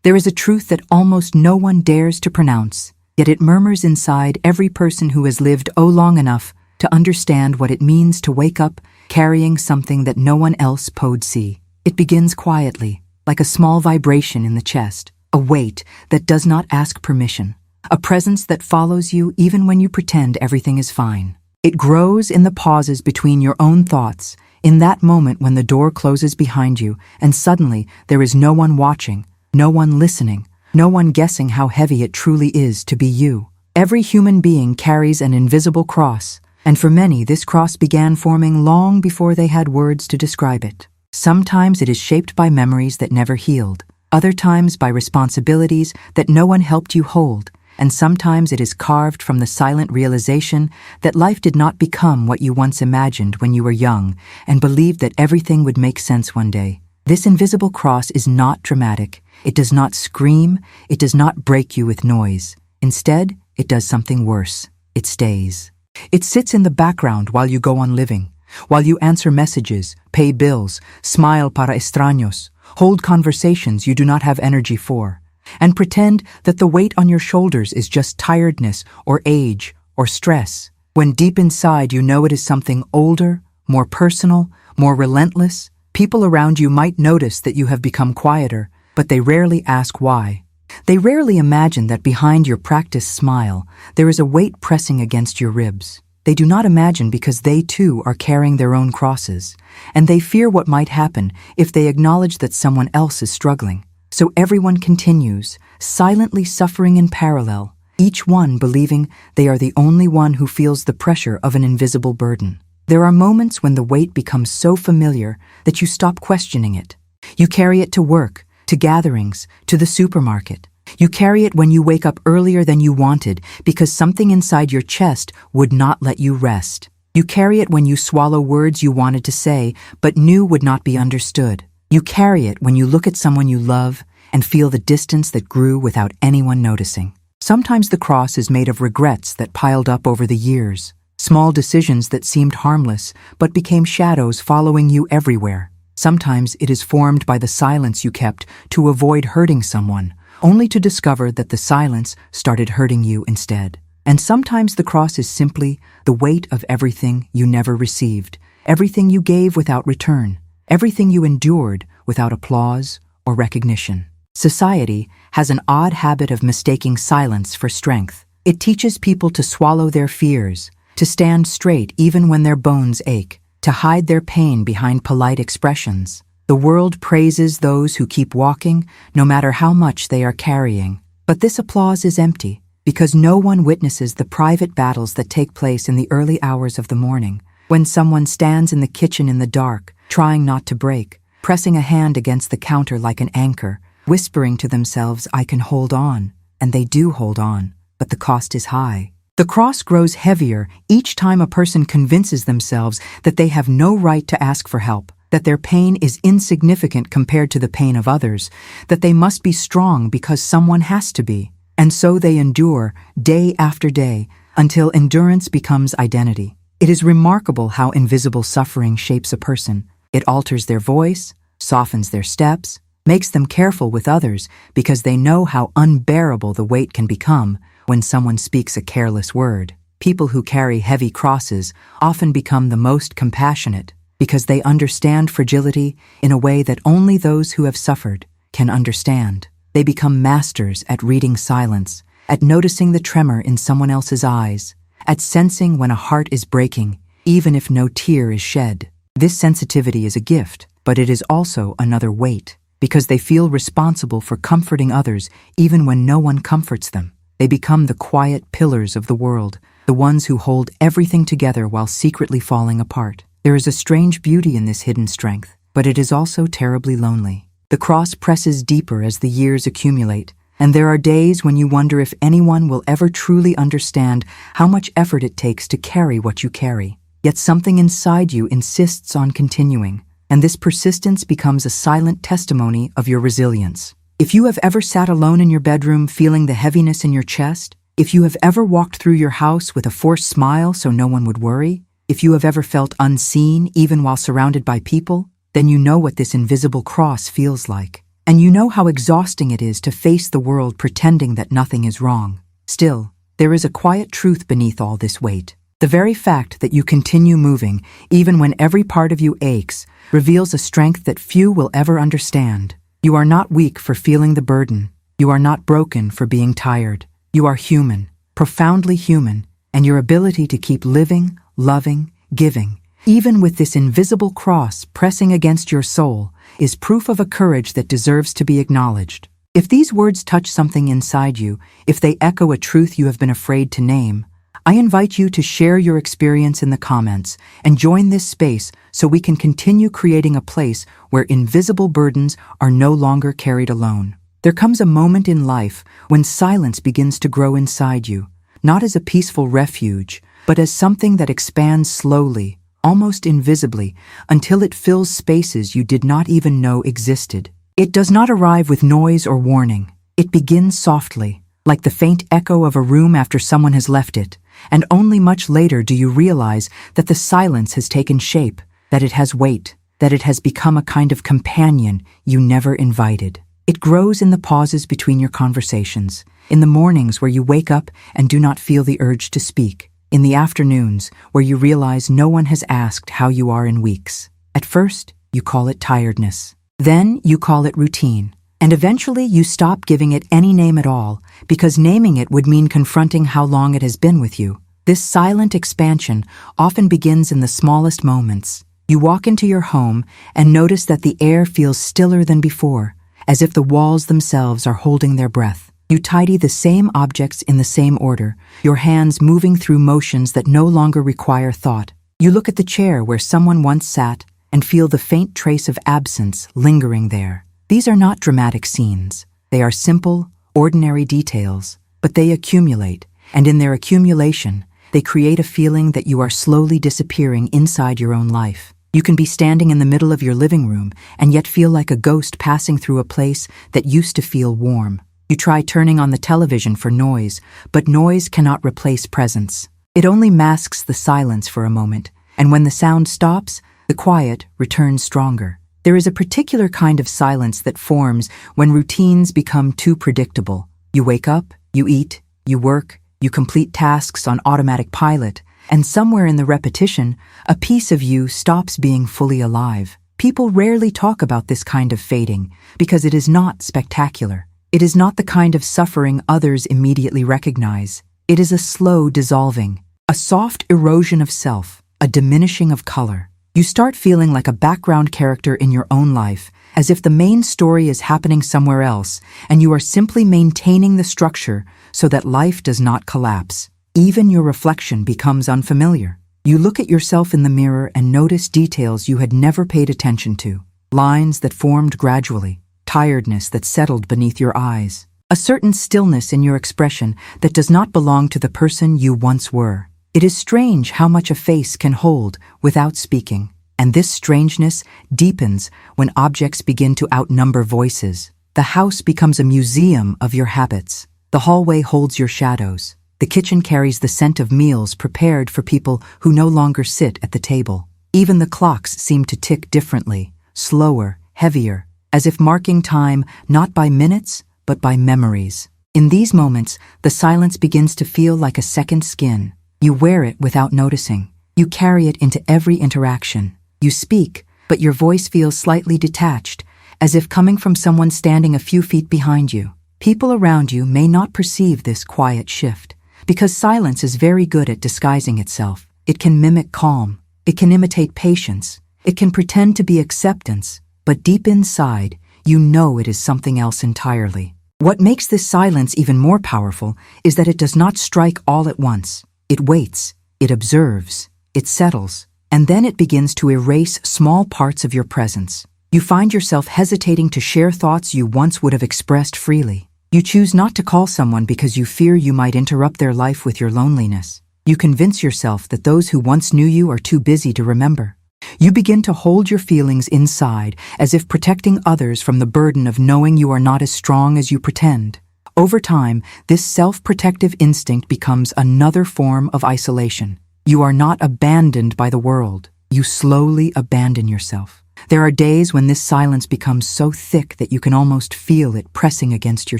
There is a truth that almost no one dares to pronounce, yet it murmurs inside every person who has lived long enough to understand what it means to wake up carrying something that no one else pod see. It begins quietly, like a small vibration in the chest, a weight that does not ask permission, a presence that follows you even when you pretend everything is fine. It grows in the pauses between your own thoughts, in that moment when the door closes behind you and suddenly there is no one watching, no one listening, no one guessing how heavy it truly is to be you. Every human being carries an invisible cross, and for many this cross began forming long before they had words to describe it. Sometimes it is shaped by memories that never healed, other times by responsibilities that no one helped you hold, and sometimes it is carved from the silent realization that life did not become what you once imagined when you were young and believed that everything would make sense one day. This invisible cross is not dramatic. It does not scream. It does not break you with noise. Instead, it does something worse. It stays. It sits in the background while you go on living, while you answer messages, pay bills, smile para extraños, hold conversations you do not have energy for, and pretend that the weight on your shoulders is just tiredness or age or stress, when deep inside you know it is something older, more personal, more relentless. People around you might notice that you have become quieter, but they rarely ask why. They rarely imagine that behind your practiced smile, there is a weight pressing against your ribs. They do not imagine because they too are carrying their own crosses, and they fear what might happen if they acknowledge that someone else is struggling. So everyone continues, silently suffering in parallel, each one believing they are the only one who feels the pressure of an invisible burden. There are moments when the weight becomes so familiar that you stop questioning it. You carry it to work, to gatherings, to the supermarket. You carry it when you wake up earlier than you wanted because something inside your chest would not let you rest. You carry it when you swallow words you wanted to say but knew would not be understood. You carry it when you look at someone you love and feel the distance that grew without anyone noticing. Sometimes the cross is made of regrets that piled up over the years, small decisions that seemed harmless but became shadows following you everywhere. Sometimes it is formed by the silence you kept to avoid hurting someone, only to discover that the silence started hurting you instead. And sometimes the cross is simply the weight of everything you never received, everything you gave without return, everything you endured without applause or recognition. Society has an odd habit of mistaking silence for strength. It teaches people to swallow their fears, to stand straight even when their bones ache, to hide their pain behind polite expressions. The world praises those who keep walking, no matter how much they are carrying. But this applause is empty, because no one witnesses the private battles that take place in the early hours of the morning, when someone stands in the kitchen in the dark, trying not to break, pressing a hand against the counter like an anchor, whispering to themselves, "I can hold on," and they do hold on, but the cost is high. The cross grows heavier each time a person convinces themselves that they have no right to ask for help, that their pain is insignificant compared to the pain of others, that they must be strong because someone has to be. And so they endure day after day until endurance becomes identity. It is remarkable how invisible suffering shapes a person. It alters their voice, softens their steps, makes them careful with others because they know how unbearable the weight can become when someone speaks a careless word. People who carry heavy crosses often become the most compassionate because they understand fragility in a way that only those who have suffered can understand. They become masters at reading silence, at noticing the tremor in someone else's eyes, at sensing when a heart is breaking, even if no tear is shed. This sensitivity is a gift, but it is also another weight, because they feel responsible for comforting others even when no one comforts them. They become the quiet pillars of the world, the ones who hold everything together while secretly falling apart. There is a strange beauty in this hidden strength, but it is also terribly lonely. The cross presses deeper as the years accumulate, and there are days when you wonder if anyone will ever truly understand how much effort it takes to carry what you carry. Yet something inside you insists on continuing, and this persistence becomes a silent testimony of your resilience. If you have ever sat alone in your bedroom feeling the heaviness in your chest, if you have ever walked through your house with a forced smile so no one would worry, if you have ever felt unseen even while surrounded by people, then you know what this invisible cross feels like. and you know how exhausting it is to face the world pretending that nothing is wrong. Still, there is a quiet truth beneath all this weight. The very fact that you continue moving, even when every part of you aches, reveals a strength that few will ever understand. You are not weak for feeling the burden. You are not broken for being tired. You are human, profoundly human, and your ability to keep living, loving, giving, even with this invisible cross pressing against your soul, is proof of a courage that deserves to be acknowledged. If these words touch something inside you, if they echo a truth you have been afraid to name, I invite you to share your experience in the comments and join this space so we can continue creating a place where invisible burdens are no longer carried alone. There comes a moment in life when silence begins to grow inside you, not as a peaceful refuge, but as something that expands slowly, almost invisibly, until it fills spaces you did not even know existed. It does not arrive with noise or warning. It begins softly, like the faint echo of a room after someone has left it, and only much later do you realize that the silence has taken shape, that it has weight, that it has become a kind of companion you never invited. It grows in the pauses between your conversations, in the mornings where you wake up and do not feel the urge to speak, in the afternoons where you realize no one has asked how you are in weeks. At first, you call it tiredness. Then you call it routine. And eventually you stop giving it any name at all, because naming it would mean confronting how long it has been with you. This silent expansion often begins in the smallest moments. You walk into your home and notice that the air feels stiller than before, as if the walls themselves are holding their breath. You tidy the same objects in the same order, your hands moving through motions that no longer require thought. You look at the chair where someone once sat and feel the faint trace of absence lingering there. These are not dramatic scenes. They are simple, ordinary details, but they accumulate, and in their accumulation, they create a feeling that you are slowly disappearing inside your own life. You can be standing in the middle of your living room and yet feel like a ghost passing through a place that used to feel warm. You try turning on the television for noise, but noise cannot replace presence. It only masks the silence for a moment, and when the sound stops, the quiet returns stronger. There is a particular kind of silence that forms when routines become too predictable. You wake up, you eat, you work, you complete tasks on automatic pilot, and somewhere in the repetition, a piece of you stops being fully alive. People rarely talk about this kind of fading because it is not spectacular. It is not the kind of suffering others immediately recognize. It is a slow dissolving, a soft erosion of self, a diminishing of color. You start feeling like a background character in your own life, as if the main story is happening somewhere else, and you are simply maintaining the structure so that life does not collapse. Even your reflection becomes unfamiliar. You look at yourself in the mirror and notice details you had never paid attention to. Lines that formed gradually, tiredness that settled beneath your eyes, a certain stillness in your expression that does not belong to the person you once were. It is strange how much a face can hold without speaking, and this strangeness deepens when objects begin to outnumber voices. The house becomes a museum of your habits. The hallway holds your shadows. The kitchen carries the scent of meals prepared for people who no longer sit at the table. Even the clocks seem to tick differently, slower, heavier, as if marking time not by minutes, but by memories. In these moments, the silence begins to feel like a second skin. You wear it without noticing. You carry it into every interaction. You speak, but your voice feels slightly detached, as if coming from someone standing a few feet behind you. People around you may not perceive this quiet shift, because silence is very good at disguising itself. It can mimic calm. It can imitate patience. It can pretend to be acceptance, but deep inside, you know it is something else entirely. What makes this silence even more powerful is that it does not strike all at once. It waits, it observes, it settles, and then it begins to erase small parts of your presence. You find yourself hesitating to share thoughts you once would have expressed freely. You choose not to call someone because you fear you might interrupt their life with your loneliness. You convince yourself that those who once knew you are too busy to remember. You begin to hold your feelings inside as if protecting others from the burden of knowing you are not as strong as you pretend. Over time, this self-protective instinct becomes another form of isolation. You are not abandoned by the world. You slowly abandon yourself. There are days when this silence becomes so thick that you can almost feel it pressing against your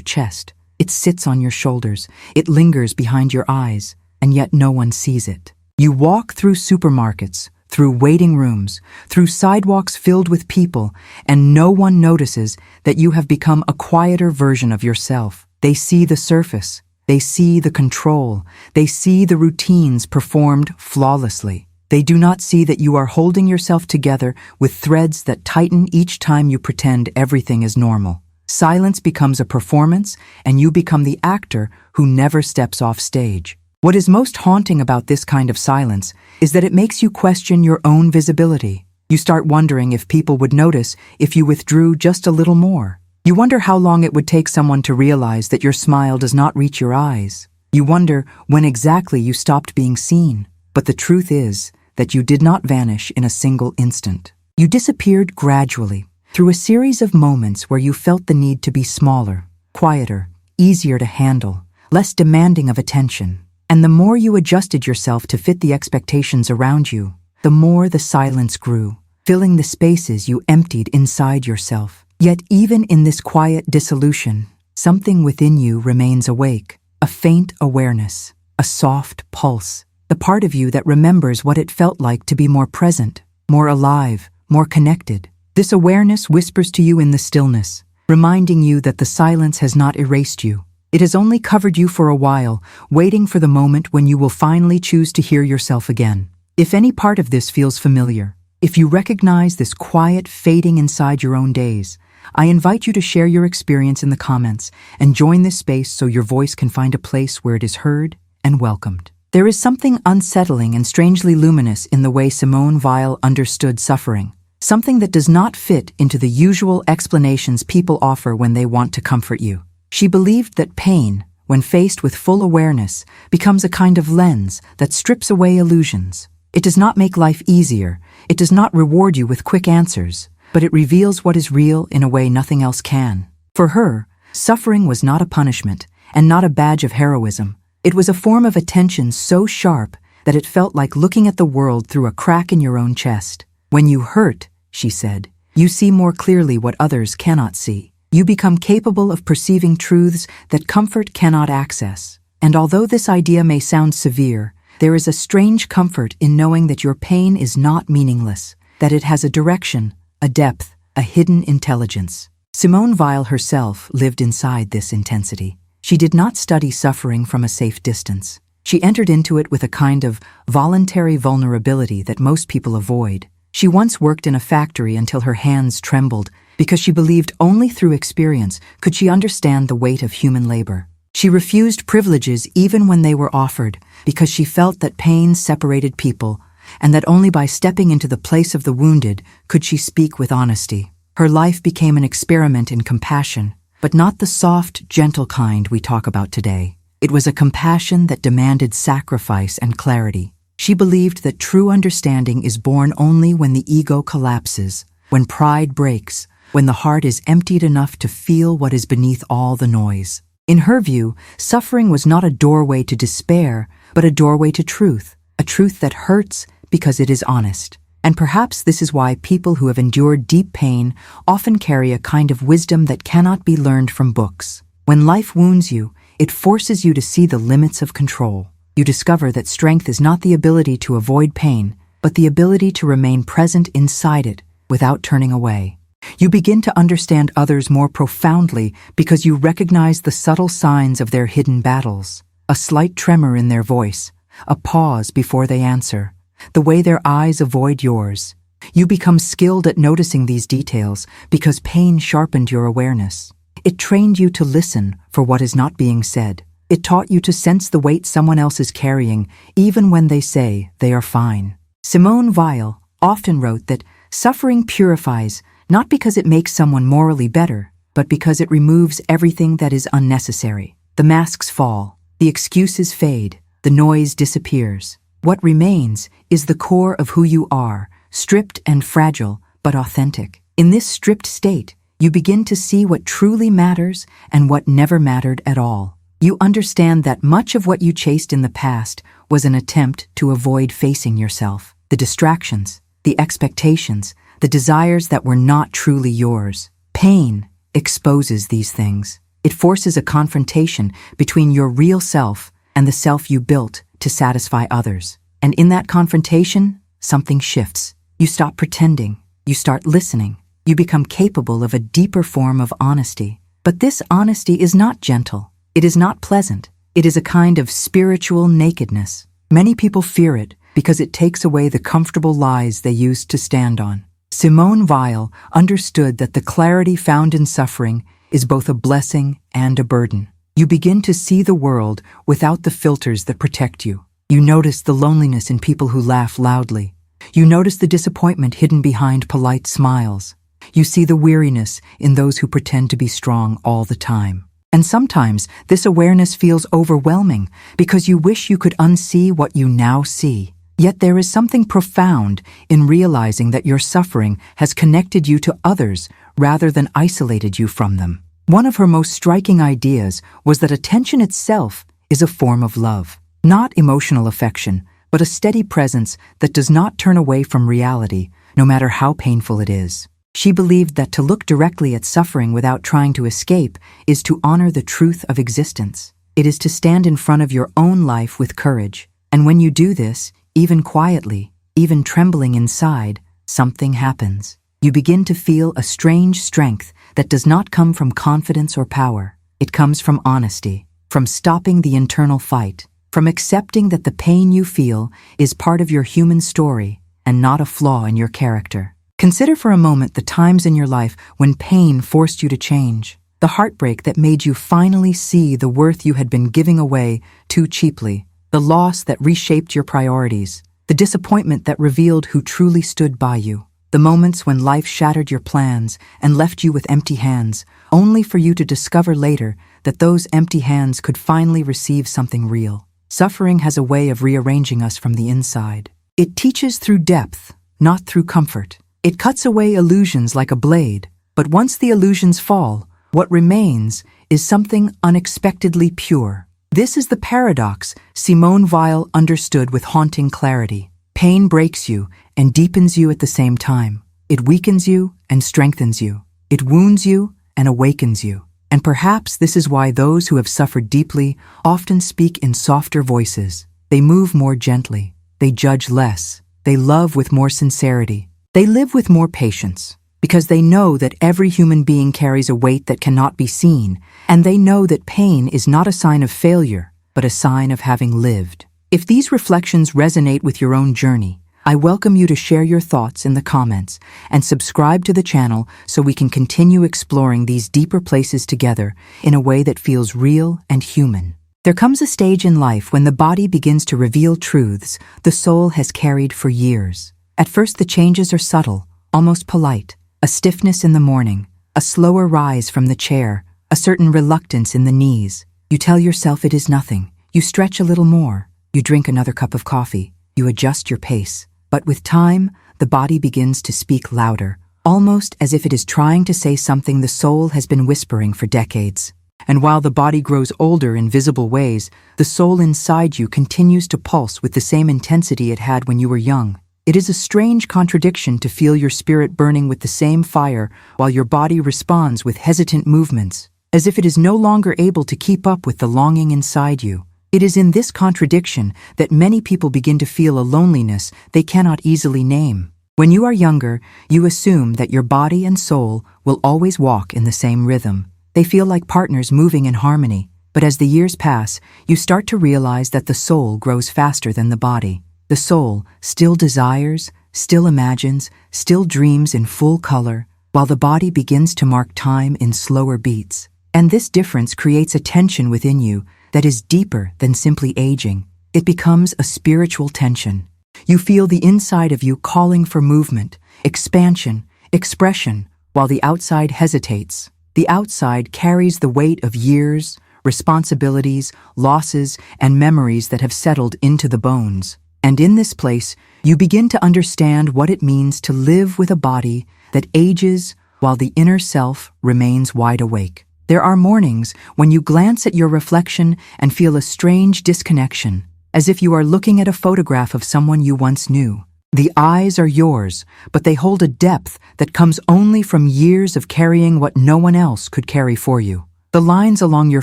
chest. It sits on your shoulders, it lingers behind your eyes, and yet no one sees it. You walk through supermarkets, through waiting rooms, through sidewalks filled with people, and no one notices that you have become a quieter version of yourself. They see the surface, they see the control, they see the routines performed flawlessly. They do not see that you are holding yourself together with threads that tighten each time you pretend everything is normal. Silence becomes a performance, and you become the actor who never steps off stage. What is most haunting about this kind of silence is that it makes you question your own visibility. You start wondering if people would notice if you withdrew just a little more. You wonder how long it would take someone to realize that your smile does not reach your eyes. You wonder when exactly you stopped being seen. But the truth is that you did not vanish in a single instant. You disappeared gradually, through a series of moments where you felt the need to be smaller, quieter, easier to handle, less demanding of attention. And the more you adjusted yourself to fit the expectations around you, the more the silence grew, filling the spaces you emptied inside yourself. Yet even in this quiet dissolution, something within you remains awake, a faint awareness, a soft pulse, the part of you that remembers what it felt like to be more present, more alive, more connected. This awareness whispers to you in the stillness, reminding you that the silence has not erased you. It has only covered you for a while, waiting for the moment when you will finally choose to hear yourself again. If any part of this feels familiar, if you recognize this quiet fading inside your own days, I invite you to share your experience in the comments and join this space so your voice can find a place where it is heard and welcomed. There is something unsettling and strangely luminous in the way Simone Weil understood suffering, something that does not fit into the usual explanations people offer when they want to comfort you. She believed that pain, when faced with full awareness, becomes a kind of lens that strips away illusions. It does not make life easier, it does not reward you with quick answers, but it reveals what is real in a way nothing else can. For her, suffering was not a punishment, and not a badge of heroism. It was a form of attention so sharp that it felt like looking at the world through a crack in your own chest. When you hurt, she said, you see more clearly what others cannot see. You become capable of perceiving truths that comfort cannot access. And although this idea may sound severe, there is a strange comfort in knowing that your pain is not meaningless, that it has a direction, a depth, a hidden intelligence. Simone Weil herself lived inside this intensity. She did not study suffering from a safe distance. She entered into it with a kind of voluntary vulnerability that most people avoid. She once worked in a factory until her hands trembled because she believed only through experience could she understand the weight of human labor. She refused privileges even when they were offered because she felt that pain separated people and that only by stepping into the place of the wounded could she speak with honesty. Her life became an experiment in compassion, but not the soft, gentle kind we talk about today. It was a compassion that demanded sacrifice and clarity. She believed that true understanding is born only when the ego collapses, when pride breaks, when the heart is emptied enough to feel what is beneath all the noise. In her view, suffering was not a doorway to despair, but a doorway to truth, a truth that hurts because it is honest. And perhaps this is why people who have endured deep pain often carry a kind of wisdom that cannot be learned from books. When life wounds you, it forces you to see the limits of control. You discover that strength is not the ability to avoid pain, but the ability to remain present inside it without turning away. You begin to understand others more profoundly because you recognize the subtle signs of their hidden battles. A slight tremor in their voice, a pause before they answer, the way their eyes avoid yours. You become skilled at noticing these details because pain sharpened your awareness. It trained you to listen for what is not being said. It taught you to sense the weight someone else is carrying, even when they say they are fine. Simone Weil often wrote that suffering purifies not because it makes someone morally better, but because it removes everything that is unnecessary. The masks fall, the excuses fade, the noise disappears. What remains is the core of who you are, stripped and fragile, but authentic. In this stripped state, you begin to see what truly matters and what never mattered at all. You understand that much of what you chased in the past was an attempt to avoid facing yourself. The distractions, the expectations, the desires that were not truly yours. Pain exposes these things. It forces a confrontation between your real self and the self you built to satisfy others. And in that confrontation, something shifts. You stop pretending. You start listening. You become capable of a deeper form of honesty. But this honesty is not gentle. It is not pleasant. It is a kind of spiritual nakedness. Many people fear it because it takes away the comfortable lies they used to stand on. Simone Weil understood that the clarity found in suffering is both a blessing and a burden. You begin to see the world without the filters that protect you. You notice the loneliness in people who laugh loudly. You notice the disappointment hidden behind polite smiles. You see the weariness in those who pretend to be strong all the time. And sometimes this awareness feels overwhelming because you wish you could unsee what you now see. Yet there is something profound in realizing that your suffering has connected you to others rather than isolated you from them. One of her most striking ideas was that attention itself is a form of love. Not emotional affection, but a steady presence that does not turn away from reality, no matter how painful it is. She believed that to look directly at suffering without trying to escape is to honor the truth of existence. It is to stand in front of your own life with courage. And when you do this, even quietly, even trembling inside, something happens. You begin to feel a strange strength that does not come from confidence or power. It comes from honesty, from stopping the internal fight, from accepting that the pain you feel is part of your human story and not a flaw in your character. Consider for a moment the times in your life when pain forced you to change, the heartbreak that made you finally see the worth you had been giving away too cheaply, the loss that reshaped your priorities, the disappointment that revealed who truly stood by you, the moments when life shattered your plans and left you with empty hands, only for you to discover later that those empty hands could finally receive something real. Suffering has a way of rearranging us from the inside. It teaches through depth, not through comfort. It cuts away illusions like a blade, but once the illusions fall, what remains is something unexpectedly pure. This is the paradox Simone Weil understood with haunting clarity. Pain breaks you and deepens you at the same time. It weakens you and strengthens you. It wounds you and awakens you. And perhaps this is why those who have suffered deeply often speak in softer voices. They move more gently. They judge less. They love with more sincerity. They live with more patience, because they know that every human being carries a weight that cannot be seen, and they know that pain is not a sign of failure, but a sign of having lived. If these reflections resonate with your own journey, I welcome you to share your thoughts in the comments and subscribe to the channel so we can continue exploring these deeper places together in a way that feels real and human. There comes a stage in life when the body begins to reveal truths the soul has carried for years. At first the changes are subtle, almost polite. A stiffness in the morning, a slower rise from the chair, a certain reluctance in the knees. You tell yourself it is nothing. You stretch a little more. You drink another cup of coffee. You adjust your pace. But with time, the body begins to speak louder, almost as if it is trying to say something the soul has been whispering for decades. And while the body grows older in visible ways, the soul inside you continues to pulse with the same intensity it had when you were young. It is a strange contradiction to feel your spirit burning with the same fire while your body responds with hesitant movements, as if it is no longer able to keep up with the longing inside you. It is in this contradiction that many people begin to feel a loneliness they cannot easily name. When you are younger, you assume that your body and soul will always walk in the same rhythm. They feel like partners moving in harmony. But as the years pass, you start to realize that the soul grows faster than the body. The soul still desires, still imagines, still dreams in full color, while the body begins to mark time in slower beats. And this difference creates a tension within you that is deeper than simply aging. It becomes a spiritual tension. You feel the inside of you calling for movement, expansion, expression, while the outside hesitates. The outside carries the weight of years, responsibilities, losses, and memories that have settled into the bones. And in this place, you begin to understand what it means to live with a body that ages while the inner self remains wide awake. There are mornings when you glance at your reflection and feel a strange disconnection, as if you are looking at a photograph of someone you once knew. The eyes are yours, but they hold a depth that comes only from years of carrying what no one else could carry for you. The lines along your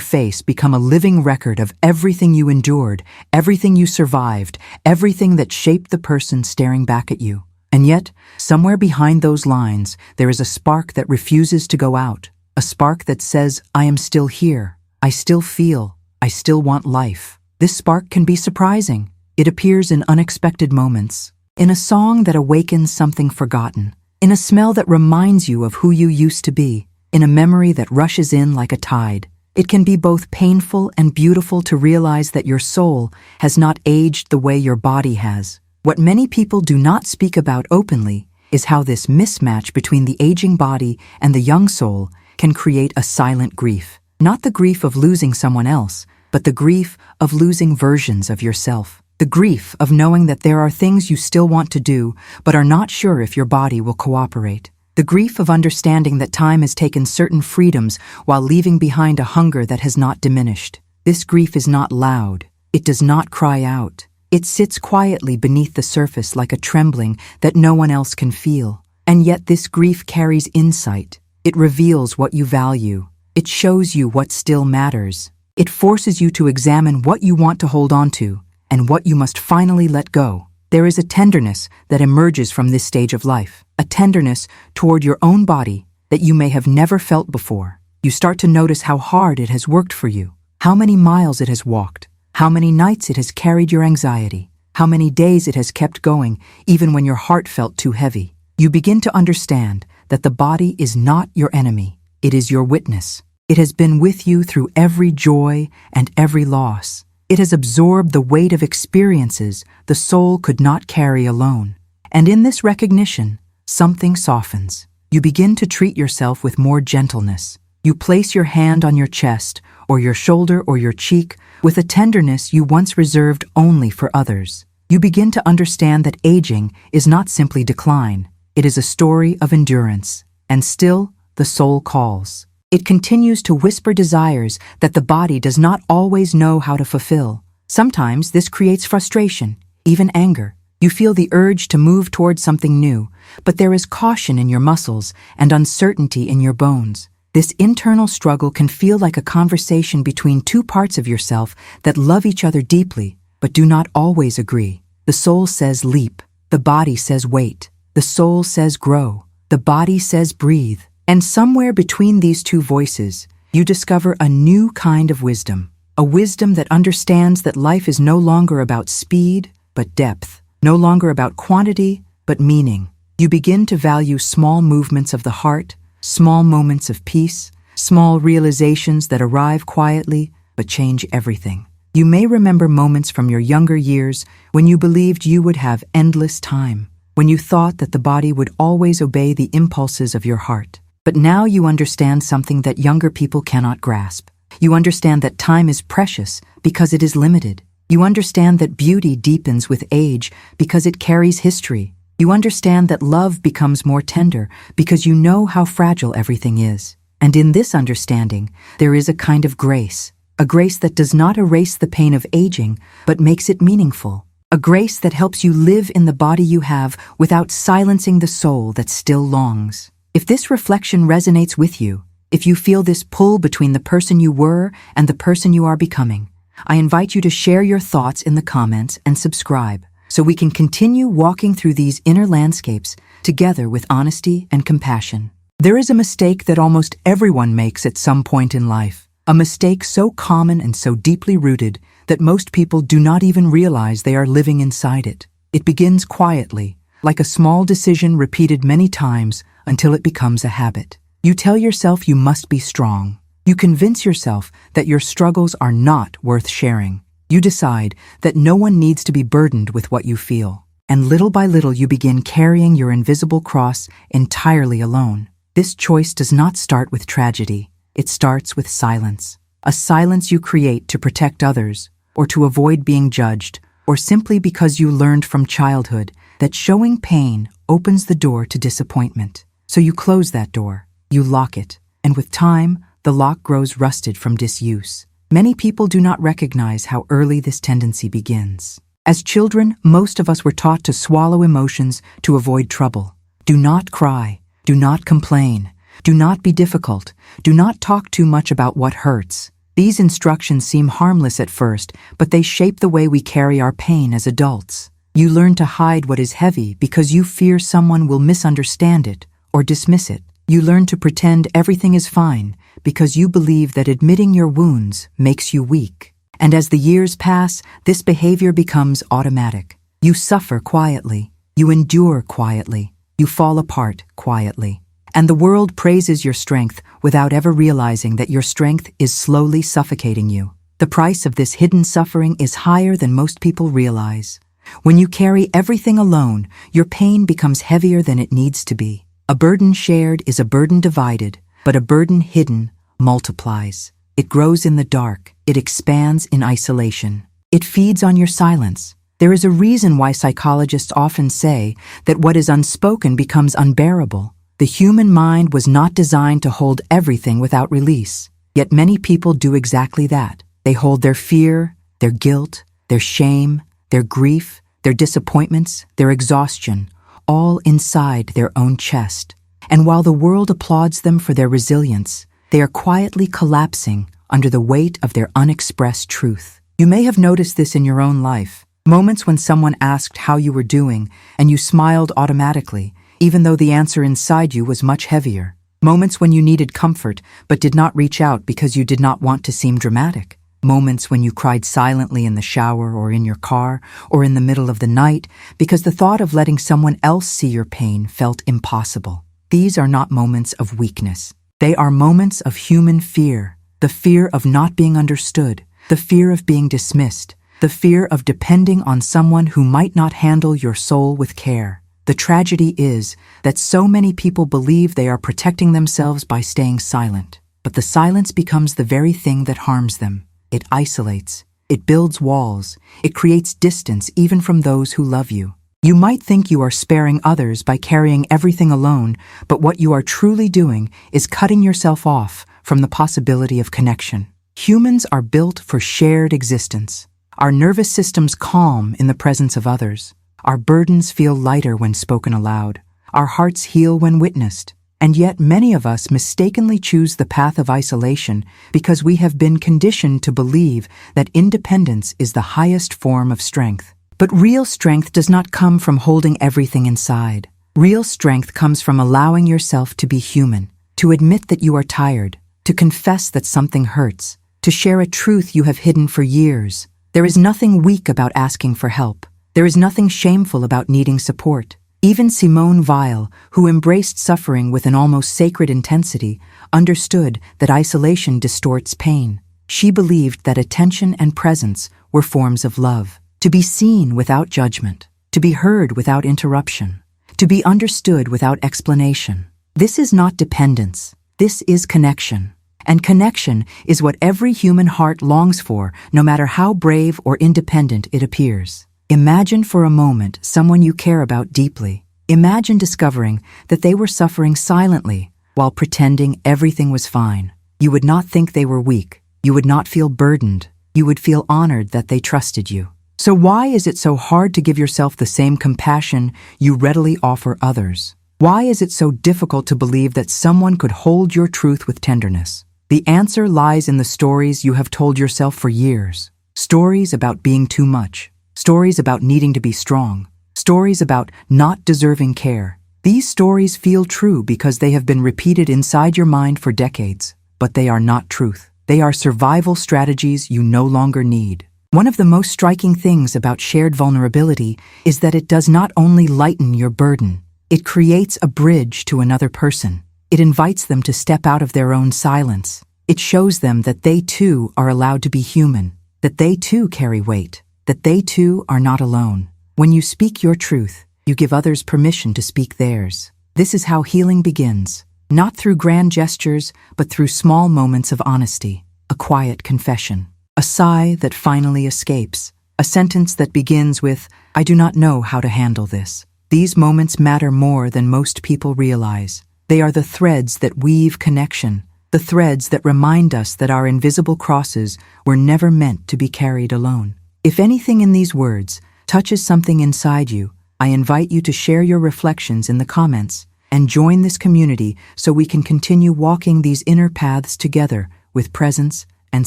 face become a living record of everything you endured, everything you survived, everything that shaped the person staring back at you. And yet, somewhere behind those lines, there is a spark that refuses to go out. A spark that says, I am still here. I still feel. I still want life. This spark can be surprising. It appears in unexpected moments. In a song that awakens something forgotten. In a smell that reminds you of who you used to be. In a memory that rushes in like a tide. It can be both painful and beautiful to realize that your soul has not aged the way your body has. What many people do not speak about openly is how this mismatch between the aging body and the young soul can create a silent grief. Not the grief of losing someone else, but the grief of losing versions of yourself. The grief of knowing that there are things you still want to do, but are not sure if your body will cooperate. The grief of understanding that time has taken certain freedoms while leaving behind a hunger that has not diminished. This grief is not loud. It does not cry out. It sits quietly beneath the surface like a trembling that no one else can feel. And yet this grief carries insight. It reveals what you value. It shows you what still matters. It forces you to examine what you want to hold on to and what you must finally let go. There is a tenderness that emerges from this stage of life, a tenderness toward your own body that you may have never felt before. You start to notice how hard it has worked for you, how many miles it has walked, how many nights it has carried your anxiety, how many days it has kept going even when your heart felt too heavy. You begin to understand that the body is not your enemy, it is your witness. It has been with you through every joy and every loss. It has absorbed the weight of experiences the soul could not carry alone. And in this recognition, something softens. You begin to treat yourself with more gentleness. You place your hand on your chest, or your shoulder, or your cheek, with a tenderness you once reserved only for others. You begin to understand that aging is not simply decline. It is a story of endurance. And still, the soul calls. It continues to whisper desires that the body does not always know how to fulfill. Sometimes this creates frustration, even anger. You feel the urge to move towards something new, but there is caution in your muscles and uncertainty in your bones. This internal struggle can feel like a conversation between two parts of yourself that love each other deeply, but do not always agree. The soul says leap. The body says wait. The soul says grow. The body says breathe. And somewhere between these two voices, you discover a new kind of wisdom. A wisdom that understands that life is no longer about speed, but depth. No longer about quantity, but meaning. You begin to value small movements of the heart, small moments of peace, small realizations that arrive quietly, but change everything. You may remember moments from your younger years when you believed you would have endless time, when you thought that the body would always obey the impulses of your heart. But now you understand something that younger people cannot grasp. You understand that time is precious because it is limited. You understand that beauty deepens with age because it carries history. You understand that love becomes more tender because you know how fragile everything is. And in this understanding, there is a kind of grace. A grace that does not erase the pain of aging, but makes it meaningful. A grace that helps you live in the body you have without silencing the soul that still longs. If this reflection resonates with you, if you feel this pull between the person you were and the person you are becoming, I invite you to share your thoughts in the comments and subscribe so we can continue walking through these inner landscapes together with honesty and compassion. There is a mistake that almost everyone makes at some point in life, a mistake so common and so deeply rooted that most people do not even realize they are living inside it. It begins quietly, like a small decision repeated many times until it becomes a habit. You tell yourself you must be strong. You convince yourself that your struggles are not worth sharing. You decide that no one needs to be burdened with what you feel. And little by little you begin carrying your invisible cross entirely alone. This choice does not start with tragedy. It starts with silence. A silence you create to protect others, or to avoid being judged, or simply because you learned from childhood that showing pain opens the door to disappointment. So you close that door, you lock it, and with time, the lock grows rusted from disuse. Many people do not recognize how early this tendency begins. As children, most of us were taught to swallow emotions to avoid trouble. Do not cry. Do not complain. Do not be difficult. Do not talk too much about what hurts. These instructions seem harmless at first, but they shape the way we carry our pain as adults. You learn to hide what is heavy because you fear someone will misunderstand it or dismiss it. You learn to pretend everything is fine because you believe that admitting your wounds makes you weak. And as the years pass, this behavior becomes automatic. You suffer quietly. You endure quietly. You fall apart quietly. And the world praises your strength without ever realizing that your strength is slowly suffocating you. The price of this hidden suffering is higher than most people realize. When you carry everything alone, your pain becomes heavier than it needs to be. A burden shared is a burden divided, but a burden hidden multiplies. It grows in the dark. It expands in isolation. It feeds on your silence. There is a reason why psychologists often say that what is unspoken becomes unbearable. The human mind was not designed to hold everything without release. Yet many people do exactly that. They hold their fear, their guilt, their shame, their grief, their disappointments, their exhaustion, all inside their own chest. And while the world applauds them for their resilience, they are quietly collapsing under the weight of their unexpressed truth. You may have noticed this in your own life. Moments when someone asked how you were doing and you smiled automatically, even though the answer inside you was much heavier. Moments when you needed comfort but did not reach out because you did not want to seem dramatic. Moments when you cried silently in the shower or in your car or in the middle of the night because the thought of letting someone else see your pain felt impossible. These are not moments of weakness. They are moments of human fear. The fear of not being understood, the fear of being dismissed, the fear of depending on someone who might not handle your soul with care. The tragedy is that so many people believe they are protecting themselves by staying silent, but the silence becomes the very thing that harms them. It isolates, it builds walls, it creates distance even from those who love you. You might think you are sparing others by carrying everything alone, but what you are truly doing is cutting yourself off from the possibility of connection. Humans are built for shared existence. Our nervous systems calm in the presence of others. Our burdens feel lighter when spoken aloud. Our hearts heal when witnessed. And yet many of us mistakenly choose the path of isolation because we have been conditioned to believe that independence is the highest form of strength. But real strength does not come from holding everything inside. Real strength comes from allowing yourself to be human, to admit that you are tired, to confess that something hurts, to share a truth you have hidden for years. There is nothing weak about asking for help. There is nothing shameful about needing support. Even Simone Weil, who embraced suffering with an almost sacred intensity, understood that isolation distorts pain. She believed that attention and presence were forms of love. To be seen without judgment, to be heard without interruption, to be understood without explanation. This is not dependence. This is connection. And connection is what every human heart longs for, no matter how brave or independent it appears. Imagine for a moment someone you care about deeply. Imagine discovering that they were suffering silently while pretending everything was fine. You would not think they were weak. You would not feel burdened. You would feel honored that they trusted you. So why is it so hard to give yourself the same compassion you readily offer others? Why is it so difficult to believe that someone could hold your truth with tenderness? The answer lies in the stories you have told yourself for years. Stories about being too much. Stories about needing to be strong. Stories about not deserving care. These stories feel true because they have been repeated inside your mind for decades, but they are not truth. They are survival strategies you no longer need. One of the most striking things about shared vulnerability is that it does not only lighten your burden, it creates a bridge to another person. It invites them to step out of their own silence. It shows them that they too are allowed to be human, that they too carry weight, that they too are not alone. When you speak your truth, you give others permission to speak theirs. This is how healing begins, not through grand gestures, but through small moments of honesty, a quiet confession, a sigh that finally escapes, a sentence that begins with, "I do not know how to handle this." These moments matter more than most people realize. They are the threads that weave connection, the threads that remind us that our invisible crosses were never meant to be carried alone. If anything in these words touches something inside you, I invite you to share your reflections in the comments and join this community so we can continue walking these inner paths together with presence and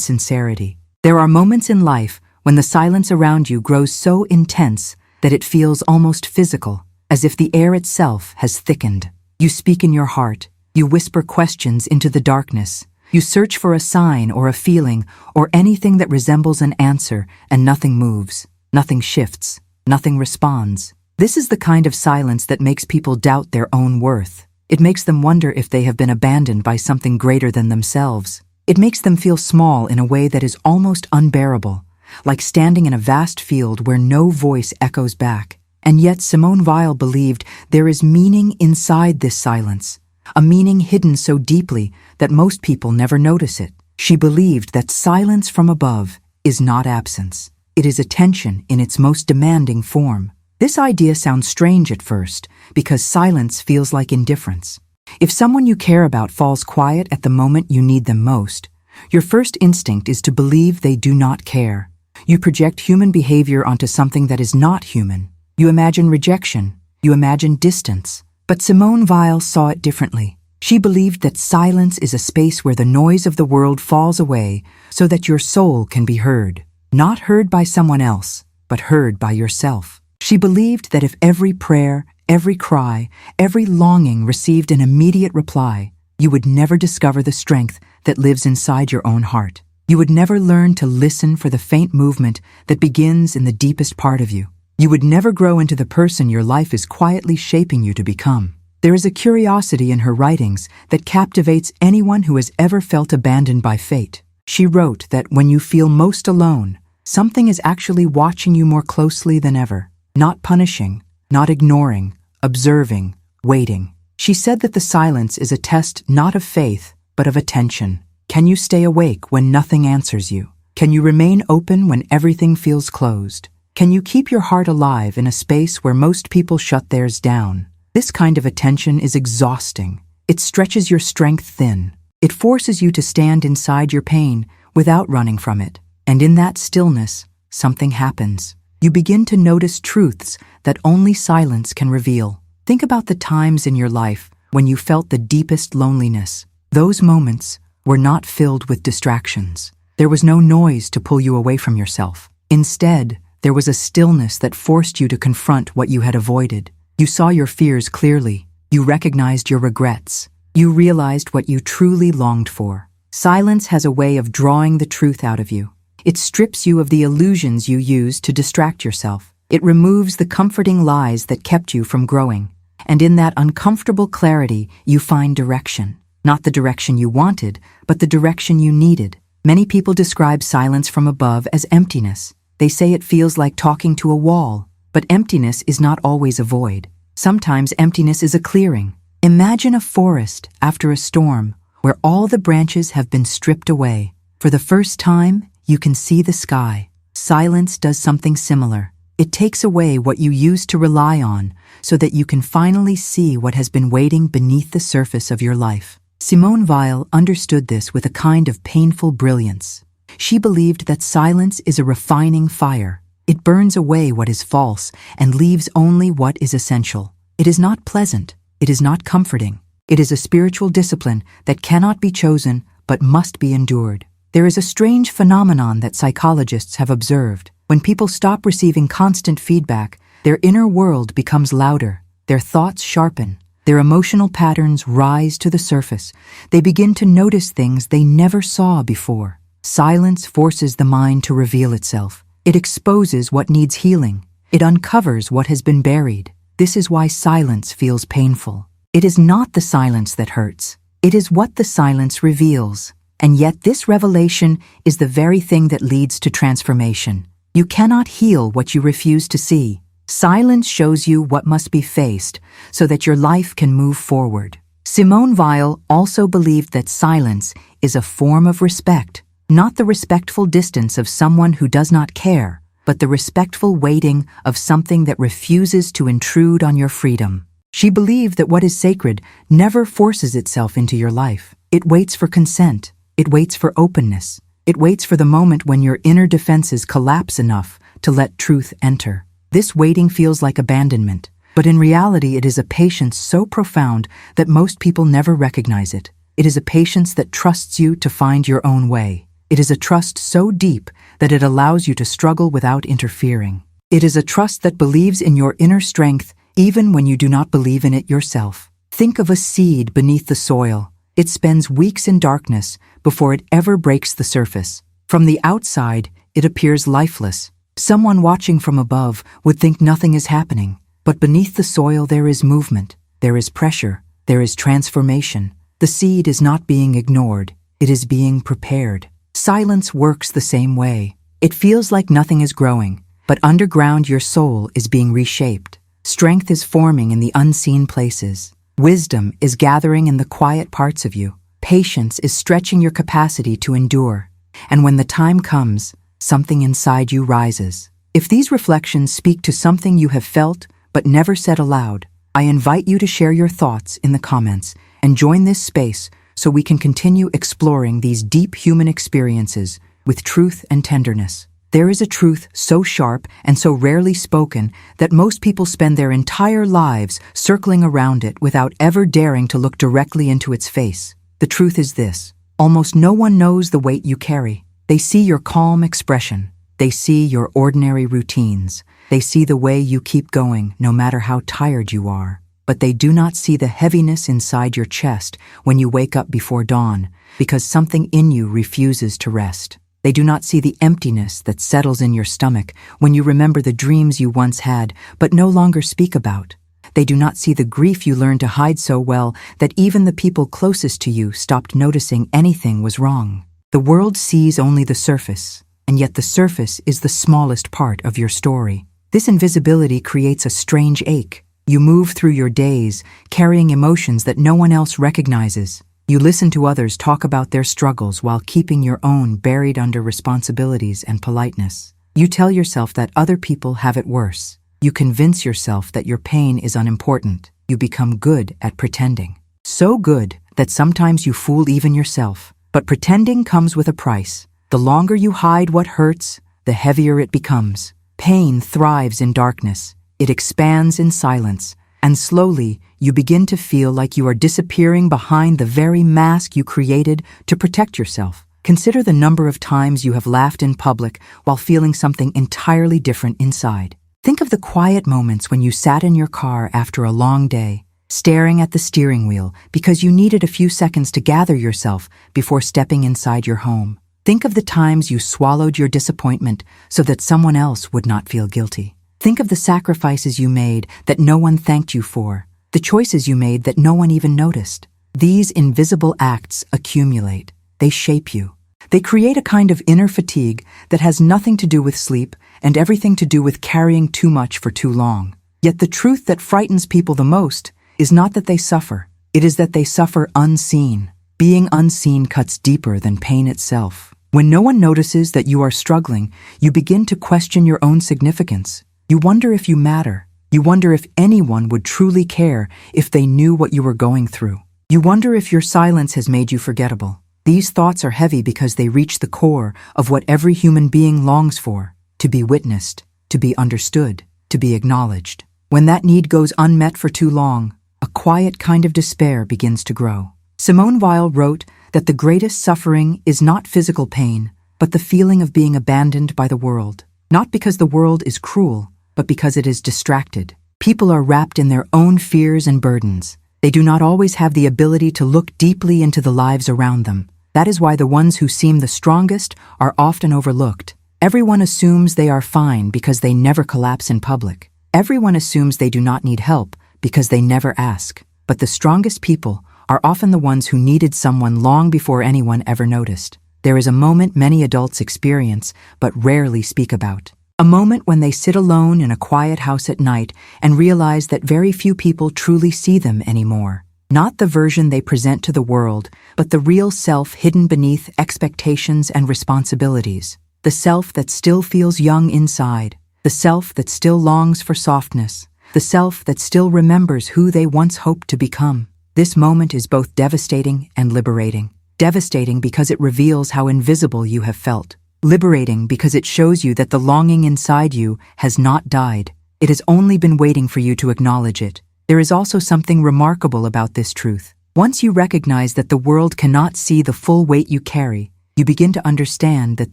sincerity. There are moments in life when the silence around you grows so intense that it feels almost physical, as if the air itself has thickened. You speak in your heart, you whisper questions into the darkness, you search for a sign or a feeling or anything that resembles an answer, and nothing moves, nothing shifts, nothing responds. This is the kind of silence that makes people doubt their own worth. It makes them wonder if they have been abandoned by something greater than themselves. It makes them feel small in a way that is almost unbearable, like standing in a vast field where no voice echoes back. And yet Simone Weil believed there is meaning inside this silence, a meaning hidden so deeply that most people never notice it. She believed that silence from above is not absence. It is attention in its most demanding form. This idea sounds strange at first because silence feels like indifference. If someone you care about falls quiet at the moment you need them most, your first instinct is to believe they do not care. You project human behavior onto something that is not human. You imagine rejection. You imagine distance. But Simone Weil saw it differently. She believed that silence is a space where the noise of the world falls away so that your soul can be heard. Not heard by someone else, but heard by yourself. She believed that if every prayer, every cry, every longing received an immediate reply, you would never discover the strength that lives inside your own heart. You would never learn to listen for the faint movement that begins in the deepest part of you. You would never grow into the person your life is quietly shaping you to become. There is a curiosity in her writings that captivates anyone who has ever felt abandoned by fate. She wrote that when you feel most alone, something is actually watching you more closely than ever. Not punishing, not ignoring, observing, waiting. She said that the silence is a test not of faith, but of attention. Can you stay awake when nothing answers you? Can you remain open when everything feels closed? Can you keep your heart alive in a space where most people shut theirs down? This kind of attention is exhausting. It stretches your strength thin. It forces you to stand inside your pain without running from it. And in that stillness, something happens. You begin to notice truths that only silence can reveal. Think about the times in your life when you felt the deepest loneliness. Those moments were not filled with distractions. There was no noise to pull you away from yourself. Instead, there was a stillness that forced you to confront what you had avoided. You saw your fears clearly. You recognized your regrets. You realized what you truly longed for. Silence has a way of drawing the truth out of you. It strips you of the illusions you used to distract yourself. It removes the comforting lies that kept you from growing. And in that uncomfortable clarity, you find direction. Not the direction you wanted, but the direction you needed. Many people describe silence from above as emptiness. They say it feels like talking to a wall. But emptiness is not always a void. Sometimes emptiness is a clearing. Imagine a forest after a storm where all the branches have been stripped away. For the first time, you can see the sky. Silence does something similar. It takes away what you used to rely on so that you can finally see what has been waiting beneath the surface of your life. Simone Weil understood this with a kind of painful brilliance. She believed that silence is a refining fire. It burns away what is false and leaves only what is essential. It is not pleasant. It is not comforting. It is a spiritual discipline that cannot be chosen but must be endured. There is a strange phenomenon that psychologists have observed. When people stop receiving constant feedback, their inner world becomes louder. Their thoughts sharpen. Their emotional patterns rise to the surface. They begin to notice things they never saw before. Silence forces the mind to reveal itself. It exposes what needs healing. It uncovers what has been buried. This is why silence feels painful. It is not the silence that hurts. It is what the silence reveals. And yet this revelation is the very thing that leads to transformation. You cannot heal what you refuse to see. Silence shows you what must be faced so that your life can move forward. Simone Weil also believed that silence is a form of respect. Not the respectful distance of someone who does not care, but the respectful waiting of something that refuses to intrude on your freedom. She believed that what is sacred never forces itself into your life. It waits for consent. It waits for openness. It waits for the moment when your inner defenses collapse enough to let truth enter. This waiting feels like abandonment, but in reality it is a patience so profound that most people never recognize it. It is a patience that trusts you to find your own way. It is a trust so deep that it allows you to struggle without interfering. It is a trust that believes in your inner strength even when you do not believe in it yourself. Think of a seed beneath the soil. It spends weeks in darkness before it ever breaks the surface. From the outside, it appears lifeless. Someone watching from above would think nothing is happening. But beneath the soil there is movement, there is pressure, there is transformation. The seed is not being ignored, it is being prepared. Silence works the same way. It feels like nothing is growing, but underground your soul is being reshaped. Strength is forming in the unseen places. Wisdom is gathering in the quiet parts of you. Patience is stretching your capacity to endure. And when the time comes, something inside you rises. If these reflections speak to something you have felt but never said aloud, I invite you to share your thoughts in the comments and join this space so we can continue exploring these deep human experiences with truth and tenderness. There is a truth so sharp and so rarely spoken that most people spend their entire lives circling around it without ever daring to look directly into its face. The truth is this: almost no one knows the weight you carry. They see your calm expression. They see your ordinary routines. They see the way you keep going no matter how tired you are. But they do not see the heaviness inside your chest when you wake up before dawn because something in you refuses to rest. They do not see the emptiness that settles in your stomach when you remember the dreams you once had but no longer speak about. They do not see the grief you learned to hide so well that even the people closest to you stopped noticing anything was wrong. The world sees only the surface, and yet the surface is the smallest part of your story. This invisibility creates a strange ache. You move through your days, carrying emotions that no one else recognizes. You listen to others talk about their struggles while keeping your own buried under responsibilities and politeness. You tell yourself that other people have it worse. You convince yourself that your pain is unimportant. You become good at pretending. So good that sometimes you fool even yourself. But pretending comes with a price. The longer you hide what hurts, the heavier it becomes. Pain thrives in darkness. It expands in silence. And slowly, you begin to feel like you are disappearing behind the very mask you created to protect yourself. Consider the number of times you have laughed in public while feeling something entirely different inside. Think of the quiet moments when you sat in your car after a long day, staring at the steering wheel because you needed a few seconds to gather yourself before stepping inside your home. Think of the times you swallowed your disappointment so that someone else would not feel guilty. Think of the sacrifices you made that no one thanked you for, the choices you made that no one even noticed. These invisible acts accumulate. They shape you. They create a kind of inner fatigue that has nothing to do with sleep and everything to do with carrying too much for too long. Yet the truth that frightens people the most is not that they suffer. It is that they suffer unseen. Being unseen cuts deeper than pain itself. When no one notices that you are struggling, you begin to question your own significance. You wonder if you matter. You wonder if anyone would truly care if they knew what you were going through. You wonder if your silence has made you forgettable. These thoughts are heavy because they reach the core of what every human being longs for: to be witnessed, to be understood, to be acknowledged. When that need goes unmet for too long, a quiet kind of despair begins to grow. Simone Weil wrote that the greatest suffering is not physical pain, but the feeling of being abandoned by the world. Not because the world is cruel, but because it is distracted. People are wrapped in their own fears and burdens. They do not always have the ability to look deeply into the lives around them. That is why the ones who seem the strongest are often overlooked. Everyone assumes they are fine because they never collapse in public. Everyone assumes they do not need help because they never ask. But the strongest people are often the ones who needed someone long before anyone ever noticed. There is a moment many adults experience but rarely speak about. A moment when they sit alone in a quiet house at night and realize that very few people truly see them anymore. Not the version they present to the world, but the real self hidden beneath expectations and responsibilities. The self that still feels young inside. The self that still longs for softness. The self that still remembers who they once hoped to become. This moment is both devastating and liberating. Devastating because it reveals how invisible you have felt. Liberating because it shows you that the longing inside you has not died. It has only been waiting for you to acknowledge it. There is also something remarkable about this truth. Once you recognize that the world cannot see the full weight you carry, you begin to understand that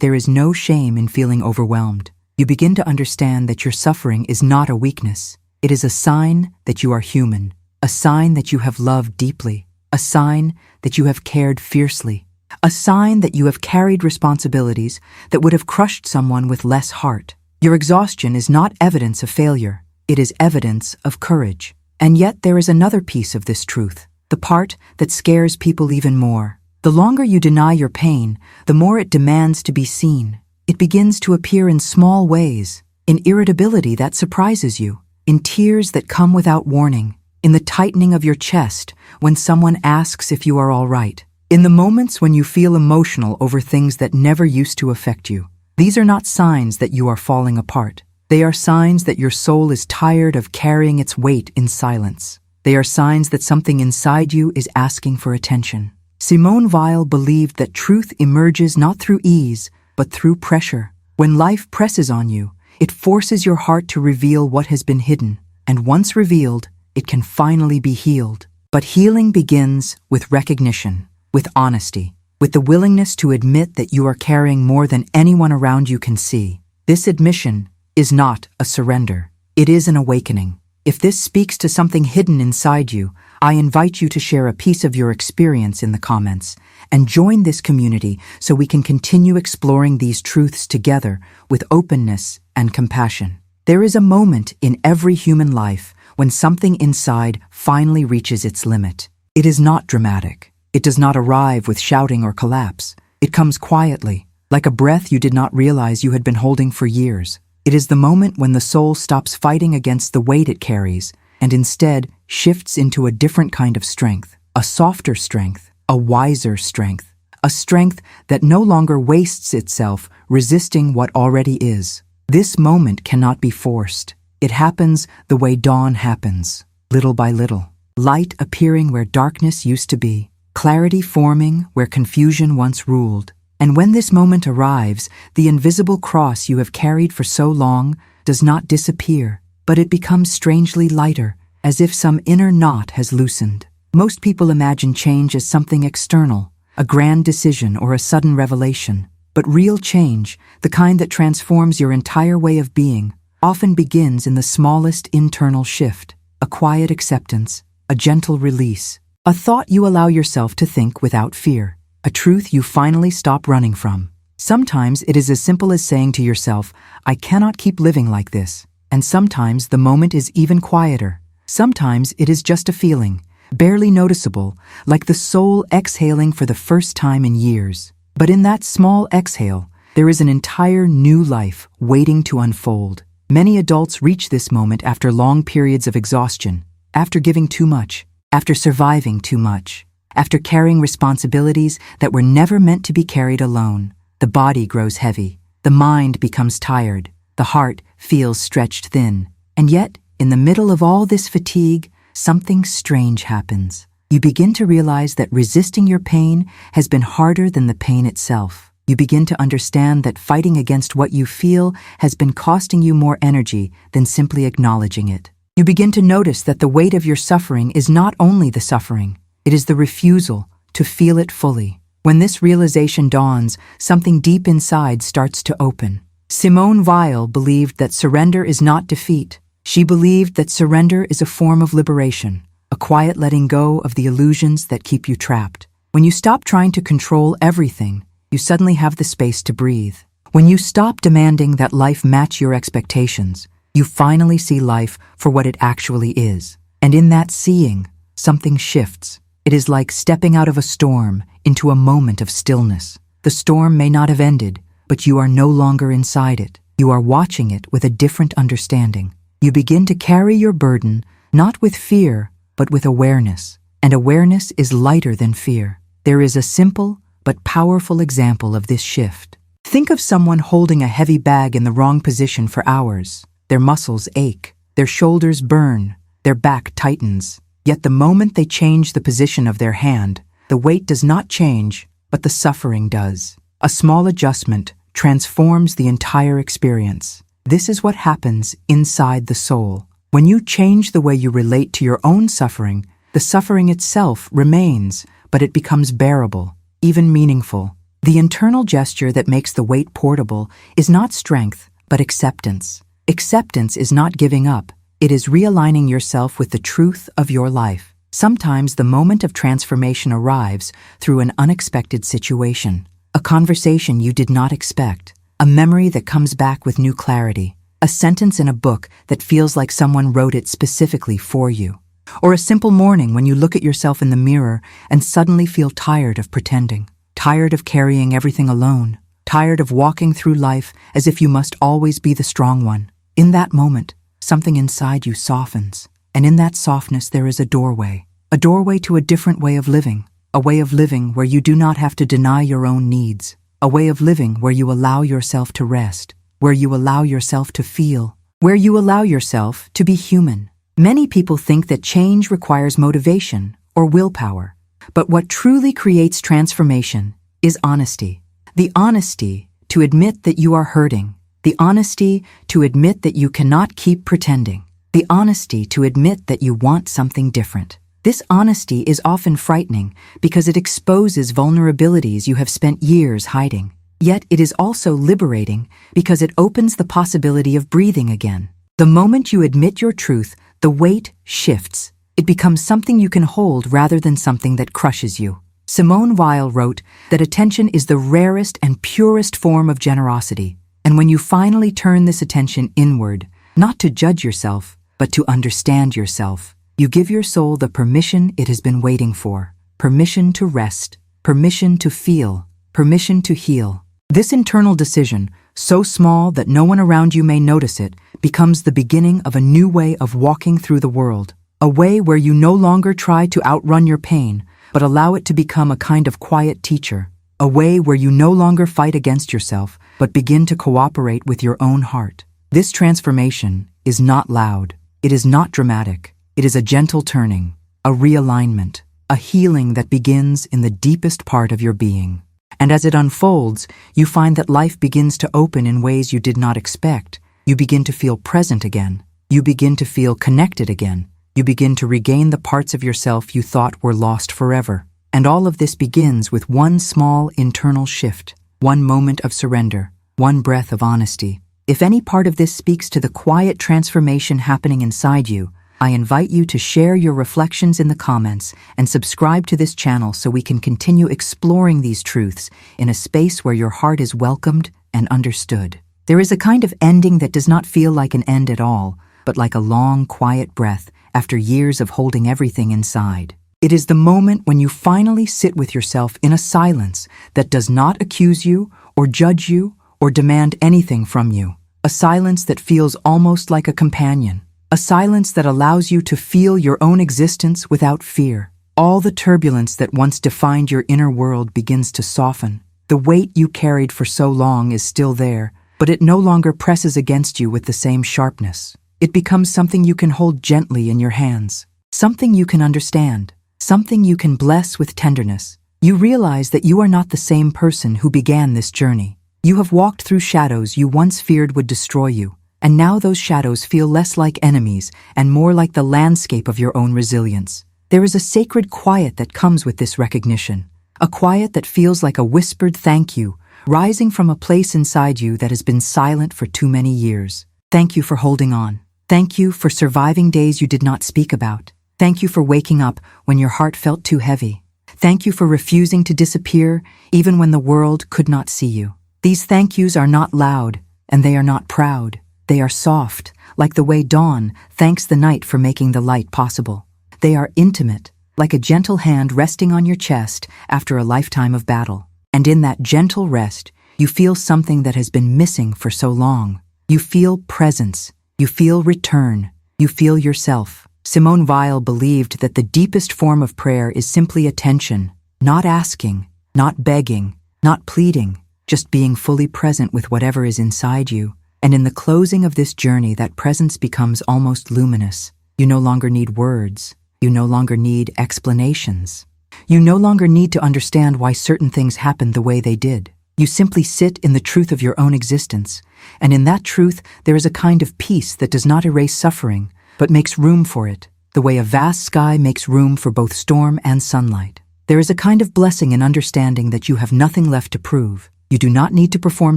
there is no shame in feeling overwhelmed. You begin to understand that your suffering is not a weakness. It is a sign that you are human, a sign that you have loved deeply, a sign that you have cared fiercely, a sign that you have carried responsibilities that would have crushed someone with less heart. Your exhaustion is not evidence of failure. It is evidence of courage. And yet there is another piece of this truth, the part that scares people even more. The longer you deny your pain, the more it demands to be seen. It begins to appear in small ways, in irritability that surprises you, in tears that come without warning, in the tightening of your chest when someone asks if you are all right, in the moments when you feel emotional over things that never used to affect you. These are not signs that you are falling apart. They are signs that your soul is tired of carrying its weight in silence. They are signs that something inside you is asking for attention. Simone Weil believed that truth emerges not through ease, but through pressure. When life presses on you, it forces your heart to reveal what has been hidden, and once revealed, it can finally be healed. But healing begins with recognition, with honesty, with the willingness to admit that you are carrying more than anyone around you can see. This admission is not a surrender. It is an awakening. If this speaks to something hidden inside you, I invite you to share a piece of your experience in the comments and join this community so we can continue exploring these truths together with openness and compassion. There is a moment in every human life when something inside finally reaches its limit. It is not dramatic. It does not arrive with shouting or collapse. It comes quietly, like a breath you did not realize you had been holding for years. It is the moment when the soul stops fighting against the weight it carries and instead shifts into a different kind of strength, a softer strength, a wiser strength, a strength that no longer wastes itself resisting what already is. This moment cannot be forced. It happens the way dawn happens, little by little. Light appearing where darkness used to be, clarity forming where confusion once ruled. And when this moment arrives, the invisible cross you have carried for so long does not disappear, but it becomes strangely lighter, as if some inner knot has loosened. Most people imagine change as something external, a grand decision or a sudden revelation. But real change, the kind that transforms your entire way of being, often begins in the smallest internal shift, a quiet acceptance, a gentle release, a thought you allow yourself to think without fear. A truth you finally stop running from. Sometimes it is as simple as saying to yourself, I cannot keep living like this. And sometimes the moment is even quieter. Sometimes it is just a feeling, barely noticeable, like the soul exhaling for the first time in years. But in that small exhale, there is an entire new life waiting to unfold. Many adults reach this moment after long periods of exhaustion, after giving too much, after surviving too much, after carrying responsibilities that were never meant to be carried alone. The body grows heavy, the mind becomes tired, the heart feels stretched thin. And yet, in the middle of all this fatigue, something strange happens. You begin to realize that resisting your pain has been harder than the pain itself. You begin to understand that fighting against what you feel has been costing you more energy than simply acknowledging it. You begin to notice that the weight of your suffering is not only the suffering, it is the refusal to feel it fully. When this realization dawns, something deep inside starts to open. Simone Weil believed that surrender is not defeat. She believed that surrender is a form of liberation, a quiet letting go of the illusions that keep you trapped. When you stop trying to control everything, you suddenly have the space to breathe. When you stop demanding that life match your expectations, you finally see life for what it actually is. And in that seeing, something shifts. It is like stepping out of a storm into a moment of stillness. The storm may not have ended, but you are no longer inside it. You are watching it with a different understanding. You begin to carry your burden, not with fear, but with awareness. And awareness is lighter than fear. There is a simple but powerful example of this shift. Think of someone holding a heavy bag in the wrong position for hours. Their muscles ache, their shoulders burn, their back tightens. Yet the moment they change the position of their hand, the weight does not change, but the suffering does. A small adjustment transforms the entire experience. This is what happens inside the soul. When you change the way you relate to your own suffering, the suffering itself remains, but it becomes bearable, even meaningful. The internal gesture that makes the weight portable is not strength, but acceptance. Acceptance is not giving up. It is realigning yourself with the truth of your life. Sometimes the moment of transformation arrives through an unexpected situation, a conversation you did not expect, a memory that comes back with new clarity, a sentence in a book that feels like someone wrote it specifically for you, or a simple morning when you look at yourself in the mirror and suddenly feel tired of pretending. Tired of carrying everything alone, tired of walking through life as if you must always be the strong one. In that moment, something inside you softens, and in that softness there is a doorway to a different way of living, a way of living where you do not have to deny your own needs, a way of living where you allow yourself to rest, where you allow yourself to feel, where you allow yourself to be human. Many people think that change requires motivation or willpower. But what truly creates transformation is honesty. The honesty to admit that you are hurting. The honesty to admit that you cannot keep pretending. The honesty to admit that you want something different. This honesty is often frightening because it exposes vulnerabilities you have spent years hiding. Yet it is also liberating because it opens the possibility of breathing again. The moment you admit your truth, the weight shifts. It becomes something you can hold rather than something that crushes you. Simone Weil wrote that attention is the rarest and purest form of generosity. And when you finally turn this attention inward, not to judge yourself, but to understand yourself, you give your soul the permission it has been waiting for. Permission to rest, permission to feel, permission to heal. This internal decision, so small that no one around you may notice it, becomes the beginning of a new way of walking through the world. A way where you no longer try to outrun your pain, but allow it to become a kind of quiet teacher. A way where you no longer fight against yourself, but begin to cooperate with your own heart. This transformation is not loud. It is not dramatic. It is a gentle turning, a realignment, a healing that begins in the deepest part of your being. And as it unfolds, you find that life begins to open in ways you did not expect. You begin to feel present again. You begin to feel connected again. You begin to regain the parts of yourself you thought were lost forever. And all of this begins with one small internal shift, one moment of surrender, one breath of honesty. If any part of this speaks to the quiet transformation happening inside you, I invite you to share your reflections in the comments and subscribe to this channel so we can continue exploring these truths in a space where your heart is welcomed and understood. There is a kind of ending that does not feel like an end at all, but like a long, quiet breath after years of holding everything inside. It is the moment when you finally sit with yourself in a silence that does not accuse you or judge you or demand anything from you. A silence that feels almost like a companion. A silence that allows you to feel your own existence without fear. All the turbulence that once defined your inner world begins to soften. The weight you carried for so long is still there, but it no longer presses against you with the same sharpness. It becomes something you can hold gently in your hands, something you can understand, something you can bless with tenderness. You realize that you are not the same person who began this journey. You have walked through shadows you once feared would destroy you, and now those shadows feel less like enemies and more like the landscape of your own resilience. There is a sacred quiet that comes with this recognition, a quiet that feels like a whispered thank you, rising from a place inside you that has been silent for too many years. Thank you for holding on. Thank you for surviving days you did not speak about. Thank you for waking up when your heart felt too heavy. Thank you for refusing to disappear even when the world could not see you. These thank yous are not loud, and they are not proud. They are soft, like the way dawn thanks the night for making the light possible. They are intimate, like a gentle hand resting on your chest after a lifetime of battle. And in that gentle rest, you feel something that has been missing for so long. You feel presence. You feel return. You feel yourself. Simone Weil believed that the deepest form of prayer is simply attention, not asking, not begging, not pleading, just being fully present with whatever is inside you. And in the closing of this journey, that presence becomes almost luminous. You no longer need words. You no longer need explanations. You no longer need to understand why certain things happened the way they did. You simply sit in the truth of your own existence, and in that truth there is a kind of peace that does not erase suffering, but makes room for it, the way a vast sky makes room for both storm and sunlight. There is a kind of blessing in understanding that you have nothing left to prove. You do not need to perform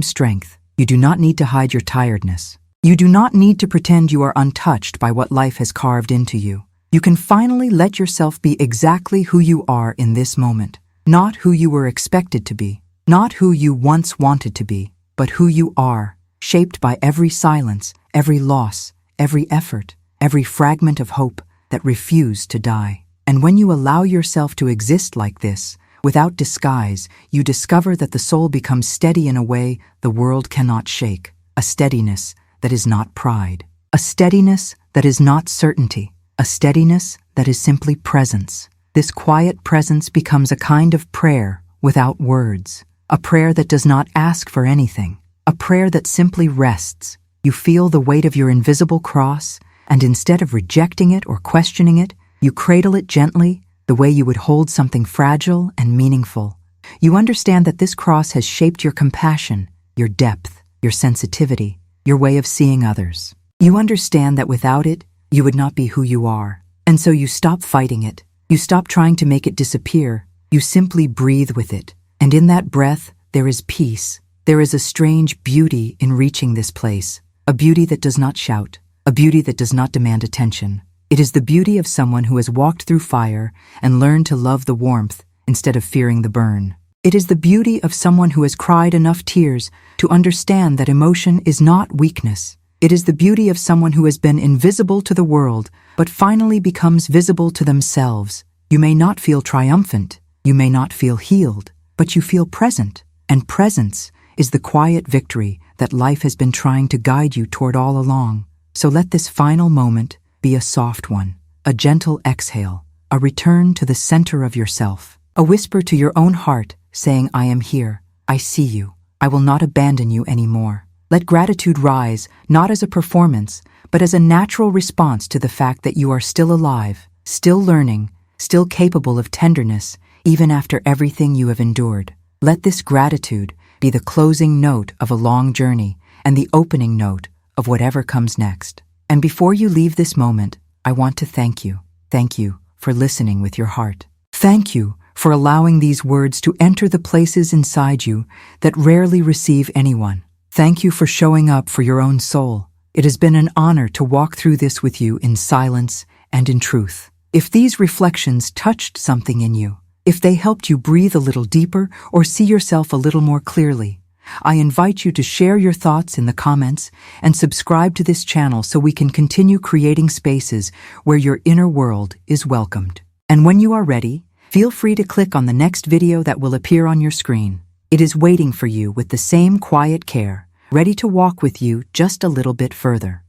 strength. You do not need to hide your tiredness. You do not need to pretend you are untouched by what life has carved into you. You can finally let yourself be exactly who you are in this moment, not who you were expected to be. Not who you once wanted to be, but who you are, shaped by every silence, every loss, every effort, every fragment of hope that refused to die. And when you allow yourself to exist like this, without disguise, you discover that the soul becomes steady in a way the world cannot shake, a steadiness that is not pride, a steadiness that is not certainty, a steadiness that is simply presence. This quiet presence becomes a kind of prayer without words. A prayer that does not ask for anything. A prayer that simply rests. You feel the weight of your invisible cross, and instead of rejecting it or questioning it, you cradle it gently, the way you would hold something fragile and meaningful. You understand that this cross has shaped your compassion, your depth, your sensitivity, your way of seeing others. You understand that without it, you would not be who you are. And so you stop fighting it. You stop trying to make it disappear. You simply breathe with it. And in that breath, there is peace. There is a strange beauty in reaching this place, a beauty that does not shout, a beauty that does not demand attention. It is the beauty of someone who has walked through fire and learned to love the warmth instead of fearing the burn. It is the beauty of someone who has cried enough tears to understand that emotion is not weakness. It is the beauty of someone who has been invisible to the world, but finally becomes visible to themselves. You may not feel triumphant. You may not feel healed. But you feel present, and presence is the quiet victory that life has been trying to guide you toward all along. So let this final moment be a soft one, a gentle exhale, a return to the center of yourself, a whisper to your own heart saying, I am here, I see you, I will not abandon you anymore. Let gratitude rise, not as a performance, but as a natural response to the fact that you are still alive, still learning, still capable of tenderness, even after everything you have endured. Let this gratitude be the closing note of a long journey and the opening note of whatever comes next. And before you leave this moment, I want to thank you. Thank you for listening with your heart. Thank you for allowing these words to enter the places inside you that rarely receive anyone. Thank you for showing up for your own soul. It has been an honor to walk through this with you in silence and in truth. If these reflections touched something in you, if they helped you breathe a little deeper or see yourself a little more clearly, I invite you to share your thoughts in the comments and subscribe to this channel so we can continue creating spaces where your inner world is welcomed. And when you are ready, feel free to click on the next video that will appear on your screen. It is waiting for you with the same quiet care, ready to walk with you just a little bit further.